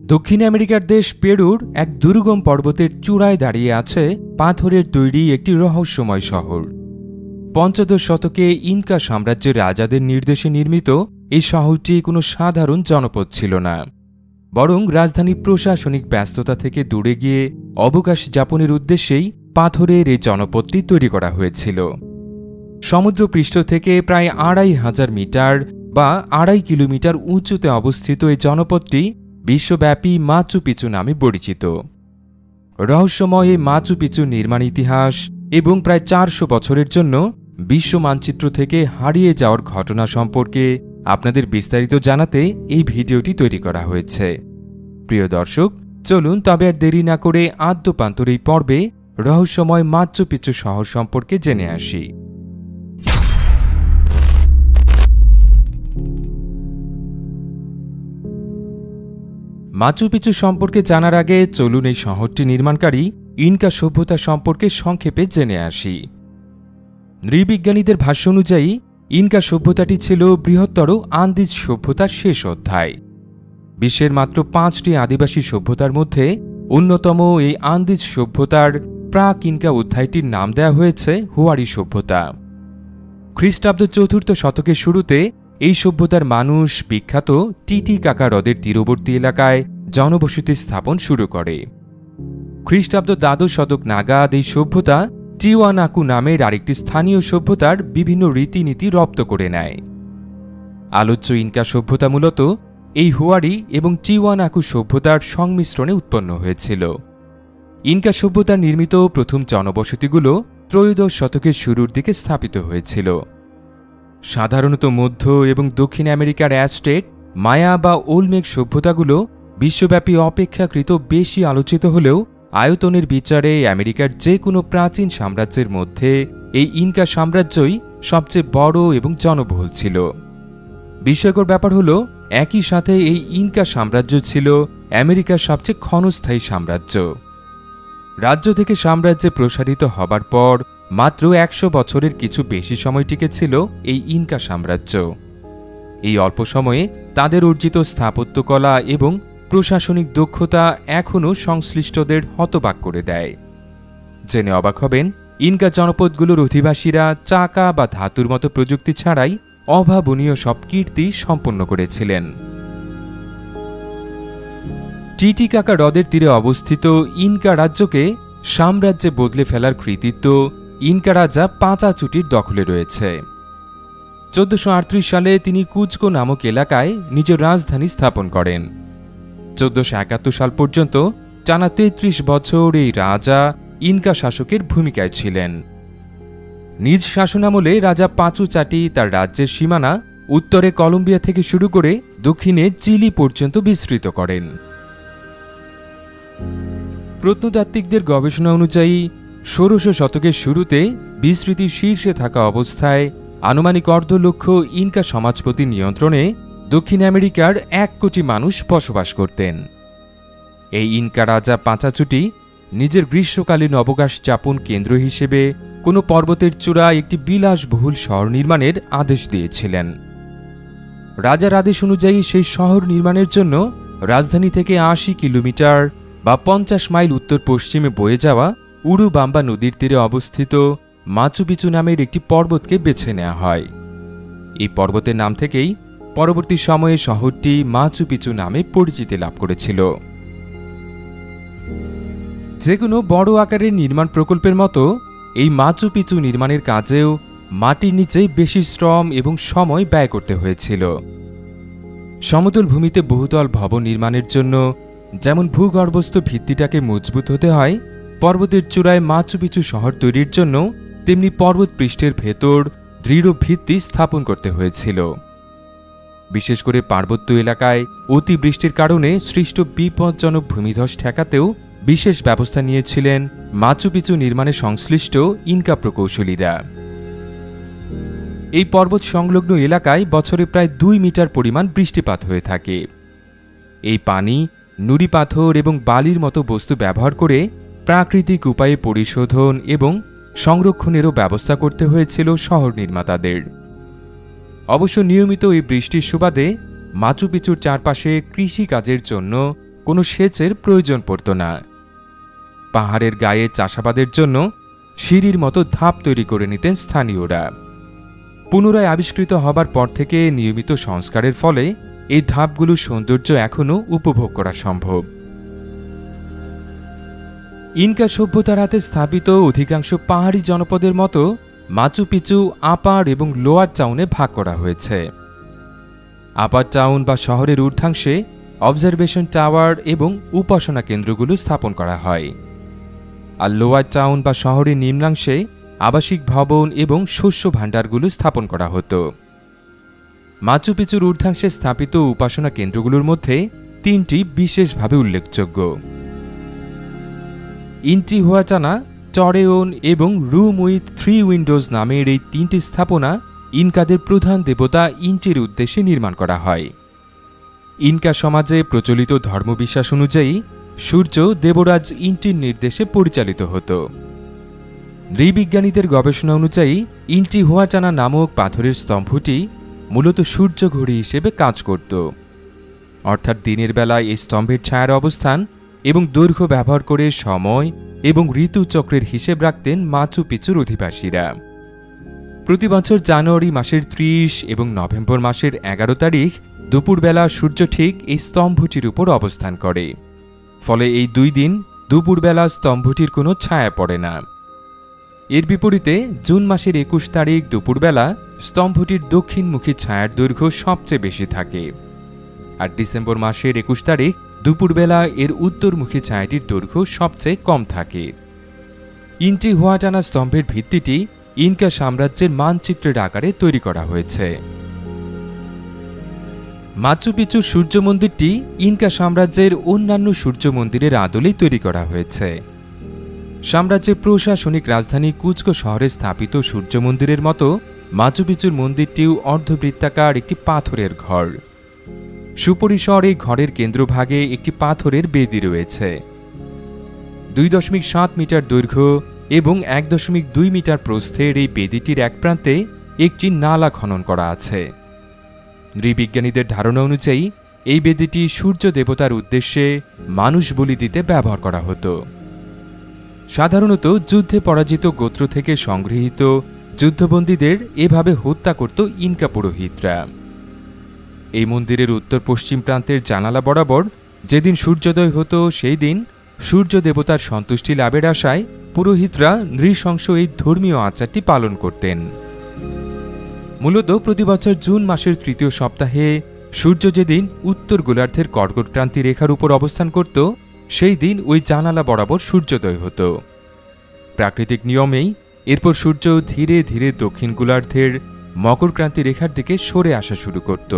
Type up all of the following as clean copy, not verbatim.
দক্ষিণ আমেরিকার দেশ পেরুর এক দুর্গম পর্বতের চূড়ায় দাঁড়িয়ে আছে পাথরের তৈরি একটি রহস্যময় শহর। পঞ্চদশ শতকে ইনকা সাম্রাজ্যের রাজাদের নির্দেশে নির্মিত এই শহরটি কোনো সাধারণ জনপদ ছিল না, বরং রাজধানীর প্রশাসনিক ব্যস্ততা থেকে দূরে গিয়ে অবকাশ যাপনের উদ্দেশ্যেই পাথরের এই জনপদটি তৈরি করা হয়েছিল। সমুদ্রপৃষ্ঠ থেকে প্রায় ২৫০০ মিটার বা ২.৫ কিলোমিটার উঁচুতে অবস্থিত এই জনপদটি বিশ্বব্যাপী মাচু পিচু নামে পরিচিত। রহস্যময় এই মাচু পিচুর নির্মাণ ইতিহাস এবং প্রায় ৪০০ বছরের জন্য বিশ্ব মানচিত্র থেকে হারিয়ে যাওয়ার ঘটনা সম্পর্কে আপনাদের বিস্তারিত জানাতে এই ভিডিওটি তৈরি করা হয়েছে। প্রিয় দর্শক, চলুন তবে আর দেরি না করে আদ্যপান্তর এই পর্বে রহস্যময় মাচু পিচু শহর সম্পর্কে জেনে আসি। মাচু পিচু সম্পর্কে জানার আগে চলুন এই শহরটি নির্মাণকারী ইনকা সভ্যতা সম্পর্কে সংক্ষেপে জেনে আসি। নৃবিজ্ঞানীদের ভাষ্য অনুযায়ী ইনকা সভ্যতাটি ছিল বৃহত্তর আন্দিজ সভ্যতার শেষ অধ্যায়। বিশ্বের মাত্র ৫টি আদিবাসী সভ্যতার মধ্যে অন্যতম এই আন্দিজ সভ্যতার প্রাক ইনকা অধ্যায়টির নাম দেওয়া হয়েছে হুয়ারি সভ্যতা। খ্রিস্টাব্দ ৪র্থ শতকের শুরুতে এই সভ্যতার মানুষ বিখ্যাত টিটিকাকা হ্রদের তীরবর্তী এলাকায় জনবসতি স্থাপন শুরু করে। খ্রিস্টাব্দ দ্বাদশ শতক নাগাদ এই সভ্যতা টিওয়ানাকু নামের আরেকটি স্থানীয় সভ্যতার বিভিন্ন রীতিনীতি রপ্ত করে নেয়। আলোচ্য ইনকা সভ্যতা মূলত এই হুয়ারি এবং টিওয়ানাকু সভ্যতার সংমিশ্রণে উৎপন্ন হয়েছিল। ইনকা সভ্যতার নির্মিত প্রথম জনবসতিগুলো ত্রয়োদশ শতকের শুরুর দিকে স্থাপিত হয়েছিল। সাধারণত মধ্য এবং দক্ষিণ আমেরিকার অ্যাজটেক, মায়া বা ওলমেক সভ্যতাগুলো বিশ্বব্যাপী অপেক্ষাকৃত বেশি আলোচিত হলেও আয়তনের বিচারে আমেরিকার যে কোনো প্রাচীন সাম্রাজ্যের মধ্যে এই ইনকা সাম্রাজ্যই সবচেয়ে বড় এবং জনবহুল ছিল। বিস্ময়কর ব্যাপার হল, একই সাথে এই ইনকা সাম্রাজ্য ছিল আমেরিকার সবচেয়ে ক্ষণস্থায়ী সাম্রাজ্য। রাজ্য থেকে সাম্রাজ্যে প্রসারিত হবার পর মাত্র ১০০ বছরের কিছু বেশি সময় টিকেছিল এই ইনকা সাম্রাজ্য। এই অল্প সময়ে তাদের অর্জিত স্থাপত্যকলা এবং প্রশাসনিক দক্ষতা এখনও সংশ্লিষ্টদের হতবাক করে দেয়। জেনে অবাক হবেন, ইনকা জনপদগুলোর অধিবাসীরা চাকা বা ধাতুর মতো প্রযুক্তি ছাড়াই অভাবনীয় সব কীর্তি সম্পন্ন করেছিলেন। টিটিকাকা হ্রদের তীরে অবস্থিত ইনকা রাজ্যকে সাম্রাজ্যে বদলে ফেলার কৃতিত্ব ইনকা রাজা পাঁচাচুটির দখলে রয়েছে। ১৪৩৮ সালে তিনি কুজকো নামক এলাকায় নিজের রাজধানী স্থাপন করেন। ১৪৭১ সাল পর্যন্ত টানা ৩৩ বছর এই রাজা ইনকা শাসকের ভূমিকায় ছিলেন। নিজ শাসনামলে রাজা পাঁচুচাটি তার রাজ্যের সীমানা উত্তরে কলম্বিয়া থেকে শুরু করে দক্ষিণে চিলি পর্যন্ত বিস্তৃত করেন। প্রত্নতাত্ত্বিকদের গবেষণা অনুযায়ী ১৬শ শতকের শুরুতে বিস্তৃতির শীর্ষে থাকা অবস্থায় আনুমানিক ১.৫ লক্ষ ইনকা সমাজপতি নিয়ন্ত্রণে দক্ষিণ আমেরিকার ১ কোটি মানুষ বসবাস করতেন। এই ইনকা রাজা পাঁচাচুটি নিজের গ্রীষ্মকালীন অবকাশ যাপন কেন্দ্র হিসেবে কোনো পর্বতের চূড়ায় একটি বিলাসবহুল শহর নির্মাণের আদেশ দিয়েছিলেন। রাজার আদেশ অনুযায়ী সেই শহর নির্মাণের জন্য রাজধানী থেকে ৮০ কিলোমিটার বা ৫০ মাইল উত্তর পশ্চিমে বয়ে যাওয়া উরুবাম্বা নদীর তীরে অবস্থিত মাচু পিচু নামের একটি পর্বতকে বেছে নেওয়া হয়। এই পর্বতের নাম থেকেই পরবর্তী সময়ে শহরটি মাচু পিচু নামে পরিচিতি লাভ করেছিল। যে কোনো বড় আকারের নির্মাণ প্রকল্পের মতো এই মাচু পিচু নির্মাণের কাজেও মাটির নিচে বেশি শ্রম এবং সময় ব্যয় করতে হয়েছিল। সমতল ভূমিতে বহুতল ভবন নির্মাণের জন্য যেমন ভূগর্ভস্থ ভিত্তিটাকে মজবুত হতে হয়, পর্বতের চূড়ায় মাচু পিচু শহর তৈরির জন্য তেমনি পর্বত পৃষ্ঠের ভেতর দৃঢ় ভিত্তি স্থাপন করতে হয়েছিল। বিশেষ করে পার্বত্য এলাকায় অতিবৃষ্টির কারণে সৃষ্ট বিপজ্জনক ভূমিধস ঠেকাতেও বিশেষ ব্যবস্থা নিয়েছিলেন মাচু পিচু নির্মাণে সংশ্লিষ্ট ইনকা প্রকৌশলীরা। এই পর্বত সংলগ্ন এলাকায় বছরে প্রায় ২ মিটার পরিমাণ বৃষ্টিপাত হয়ে থাকে। এই পানি নুড়ি পাথর এবং বালির মতো বস্তু ব্যবহার করে প্রাকৃতিক উপায়ে পরিশোধন এবং সংরক্ষণেরও ব্যবস্থা করতে হয়েছিল শহর নির্মাতাদের। অবশ্য নিয়মিত এই বৃষ্টির সুবাদে মাচু পিচুর চারপাশে কৃষিকাজের জন্য কোনো সেচের প্রয়োজন পড়ত না। পাহাড়ের গায়ে চাষাবাদের জন্য সিঁড়ির মতো ধাপ তৈরি করে নিতেন স্থানীয়রা। পুনরায় আবিষ্কৃত হবার পর থেকে নিয়মিত সংস্কারের ফলে এই ধাপগুলোর সৌন্দর্য এখনও উপভোগ করা সম্ভব। ইনকা সভ্যতার হাতে স্থাপিত অধিকাংশ পাহাড়ি জনপদের মতো মাচু পিচু আপার এবং লোয়ার টাউনে ভাগ করা হয়েছে। আপার টাউন বা শহরের ঊর্ধ্বাংশে অবজারভেশন টাওয়ার এবং উপাসনা কেন্দ্রগুলো স্থাপন করা হয়, আর লোয়ার টাউন বা শহরের নিম্নাংশে আবাসিক ভবন এবং শস্য ভাণ্ডারগুলো স্থাপন করা হতো। মাচু পিচুর ঊর্ধ্বাংশে স্থাপিত উপাসনা কেন্দ্রগুলোর মধ্যে তিনটি বিশেষভাবে উল্লেখযোগ্য। ইন্টিহুয়াটানা, টরেওন এবং রুম উইথ 3 উইন্ডোজ নামের এই তিনটি স্থাপনা ইনকাদের প্রধান দেবতা ইন্টির উদ্দেশ্যে নির্মাণ করা হয়। ইনকা সমাজে প্রচলিত ধর্মবিশ্বাস অনুযায়ী সূর্য দেবরাজ ইন্টির নির্দেশে পরিচালিত হতো। নৃবিজ্ঞানীদের গবেষণা অনুযায়ী ইন্টিহুয়াটানা নামক পাথরের স্তম্ভটি মূলত সূর্য ঘড়ি হিসেবে কাজ করত, অর্থাৎ দিনের বেলায় এই স্তম্ভের ছায়ার অবস্থান এবং দৈর্ঘ্য ব্যবহার করে সময় এবং ঋতুচক্রের হিসেব রাখতেন মাচু পিচুর অধিবাসীরা। প্রতি বছর জানুয়ারি মাসের 30 এবং নভেম্বর মাসের 11 তারিখ দুপুরবেলা সূর্য ঠিক এই স্তম্ভটির উপর অবস্থান করে, ফলে এই 2 দিন দুপুরবেলা স্তম্ভটির কোনো ছায়া পড়ে না। এর বিপরীতে জুন মাসের 21 তারিখ দুপুরবেলা স্তম্ভটির দক্ষিণমুখী ছায়ার দৈর্ঘ্য সবচেয়ে বেশি থাকে, আর ডিসেম্বর মাসের 21 তারিখ দুপুরবেলা এর উত্তরমুখী ছায়াটির দৈর্ঘ্য সবচেয়ে কম থাকে। ইন্টিহুয়াটানা স্তম্ভের ভিত্তিটি ইনকা সাম্রাজ্যের মানচিত্রের আকারে তৈরি করা হয়েছে। মাচু পিচুর সূর্য মন্দিরটি ইনকা সাম্রাজ্যের অন্যান্য সূর্য মন্দিরের আদলেই তৈরি করা হয়েছে। সাম্রাজ্যের প্রশাসনিক রাজধানী কুচকো শহরে স্থাপিত সূর্য মন্দিরের মতো মাচু পিচুর মন্দিরটিও অর্ধবৃত্তাকার একটি পাথরের ঘর। সুপরিসর এই ঘরের কেন্দ্রভাগে একটি পাথরের বেদি রয়েছে। 2.7 মিটার দৈর্ঘ্য এবং 1.2 মিটার প্রস্থের এই বেদিটির এক প্রান্তে একটি নালা খনন করা আছে। নৃবিজ্ঞানীদের ধারণা অনুযায়ী এই বেদিটি সূর্য দেবতার উদ্দেশ্যে মানুষ বলি দিতে ব্যবহার করা হতো। সাধারণত যুদ্ধে পরাজিত গোত্র থেকে সংগৃহীত যুদ্ধবন্দীদের এভাবে হত্যা করত ইনকা পুরোহিতরা। এই মন্দিরের উত্তর পশ্চিম প্রান্তের জানালা বরাবর যেদিন সূর্যোদয় হতো সেই দিন সূর্য দেবতার সন্তুষ্টি লাভের আশায় পুরোহিতরা নৃশংস এই ধর্মীয় আচারটি পালন করতেন। মূলত প্রতি বছর জুন মাসের 3য় সপ্তাহে সূর্য যেদিন উত্তর গোলার্ধের কর্কটক্রান্তি রেখার উপর অবস্থান করত সেই দিন ওই জানালা বরাবর সূর্যোদয় হতো। প্রাকৃতিক নিয়মেই এরপর সূর্য ধীরে ধীরে দক্ষিণ গোলার্ধের মকরক্রান্তি রেখার দিকে সরে আসা শুরু করত,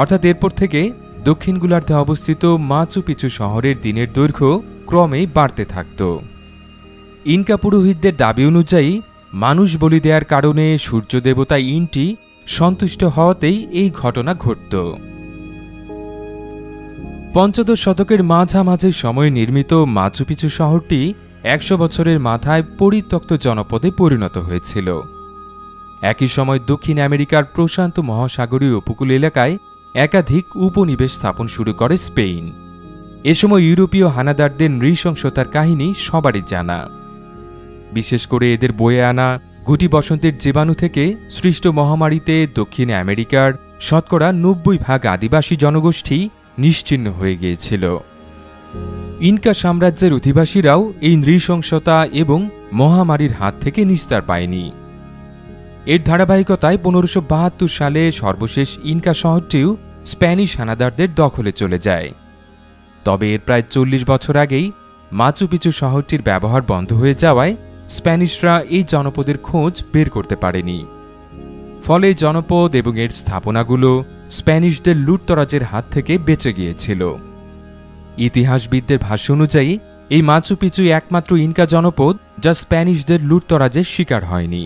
অর্থাৎ এরপর থেকে দক্ষিণ গোলার্ধে অবস্থিত মাচু পিচু শহরের দিনের দৈর্ঘ্য ক্রমেই বাড়তে থাকত। ইনকা পুরোহিতদের দাবি অনুযায়ী মানুষ বলি দেওয়ার কারণে সূর্য দেবতা ইন্টি সন্তুষ্ট হওয়াতেই এই ঘটনা ঘটত। 15 শতকের মাঝামাঝি সময়ে নির্মিত মাচু পিচু শহরটি 100 বছরের মাথায় পরিত্যক্ত জনপদে পরিণত হয়েছিল। একই সময় দক্ষিণ আমেরিকার প্রশান্ত মহাসাগরীয় উপকূল এলাকায় একাধিক উপনিবেশ স্থাপন শুরু করে স্পেন। এ সময় ইউরোপীয় হানাদারদের নৃশংসতার কাহিনী সবারই জানা। বিশেষ করে এদের বয়ে আনা গুটি বসন্তের জীবাণু থেকে সৃষ্ট মহামারীতে দক্ষিণ আমেরিকার শতকরা 90% আদিবাসী জনগোষ্ঠী নিশ্চিহ্ন হয়ে গিয়েছিল। ইনকা সাম্রাজ্যের অধিবাসীরাও এই নৃশংসতা এবং মহামারীর হাত থেকে নিস্তার পায়নি। এর ধারাবাহিকতায় 1572 সালে সর্বশেষ ইনকা শহরটিও স্প্যানিশ হানাদারদের দখলে চলে যায়। তবে এর প্রায় 40 বছর আগেই মাচু পিচু শহরটির ব্যবহার বন্ধ হয়ে যাওয়ায় স্প্যানিশরা এই জনপদের খোঁজ বের করতে পারেনি। ফলে জনপদ এবং এর স্থাপনাগুলো স্প্যানিশদের লুটতরাজের হাত থেকে বেঁচে গিয়েছিল। ইতিহাসবিদদের ভাষ্য অনুযায়ী এই মাচু পিচু একমাত্র ইনকা জনপদ যা স্প্যানিশদের লুটতরাজের শিকার হয়নি।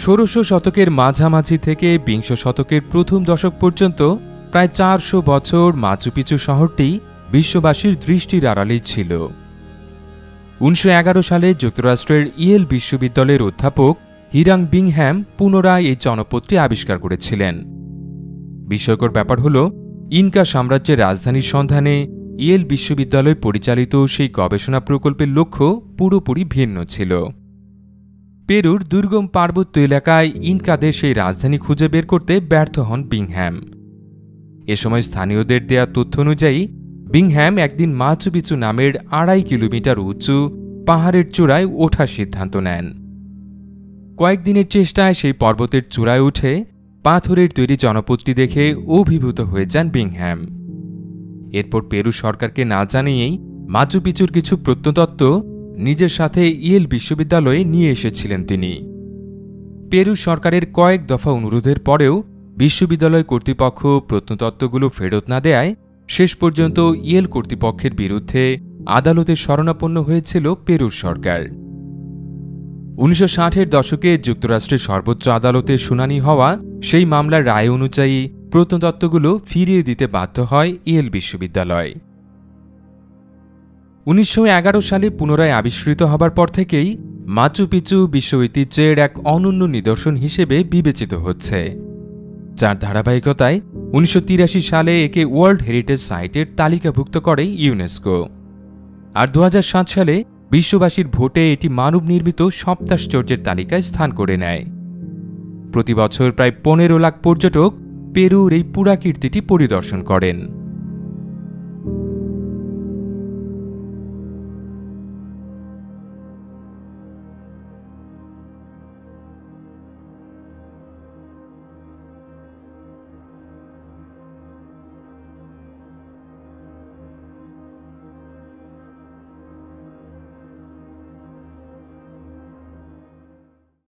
1600 শতকের মাঝামাঝি থেকে 20 শতকের প্রথম দশক পর্যন্ত প্রায় 400 বছর মাচু পিচু শহরটি বিশ্ববাসীর দৃষ্টির আড়ালেই ছিল। 1911 সালে যুক্তরাষ্ট্রের ইয়েল বিশ্ববিদ্যালয়ের অধ্যাপক হিরাং বিংহ্যাম পুনরায় এই জনপদটি আবিষ্কার করেছিলেন। বিস্ময়কর ব্যাপার হল ইনকা সাম্রাজ্যের রাজধানীর সন্ধানে ইয়েল বিশ্ববিদ্যালয় পরিচালিত সেই গবেষণা প্রকল্পের লক্ষ্য পুরোপুরি ভিন্ন ছিল। পেরুর দুর্গম পার্বত্য এলাকায় ইনকাদের সেই রাজধানী খুঁজে বের করতে ব্যর্থ হন বিংহ্যাম। এ সময় স্থানীয়দের দেয়া তথ্য অনুযায়ী বিংহ্যাম একদিন মাচু পিচু নামের 2.5 কিলোমিটার উঁচু পাহাড়ের চূড়ায় ওঠার সিদ্ধান্ত নেন। কয়েকদিনের চেষ্টায় সেই পর্বতের চূড়ায় উঠে পাথরের তৈরি জনপদটি দেখে অভিভূত হয়ে যান বিংহ্যাম। এরপর পেরু সরকারকে না জানিয়েই মাচু পিচুর কিছু প্রত্নতত্ত্ব নিজের সাথে ইয়েল বিশ্ববিদ্যালয়ে নিয়ে এসেছিলেন তিনি। পেরু সরকারের কয়েক দফা অনুরোধের পরেও বিশ্ববিদ্যালয় কর্তৃপক্ষ প্রত্নতত্ত্বগুলো ফেরত না দেয়ায় শেষ পর্যন্ত ইয়েল কর্তৃপক্ষের বিরুদ্ধে আদালতে শরণাপন্ন হয়েছিল পেরুর সরকার। 1960-এর দশকে যুক্তরাষ্ট্রের সর্বোচ্চ আদালতে শুনানি হওয়া সেই মামলার রায় অনুযায়ী প্রত্নতত্ত্বগুলো ফিরিয়ে দিতে বাধ্য হয় ইয়েল বিশ্ববিদ্যালয়। 1911 সালে পুনরায় আবিষ্কৃত হবার পর থেকেই মাচু পিচু বিশ্ব ঐতিহ্যের এক অনন্য নিদর্শন হিসেবে বিবেচিত হচ্ছে, যার ধারাবাহিকতায় 1983 সালে একে ওয়ার্ল্ড হেরিটেজ সাইটের তালিকাভুক্ত করে ইউনেস্কো। আর 2007 সালে বিশ্ববাসীর ভোটে এটি মানব নির্মিত সপ্তাশ্চর্যের তালিকায় স্থান করে নেয়। প্রতি বছর প্রায় 15 লাখ পর্যটক পেরুর এই পুরাকীর্তিটি পরিদর্শন করেন।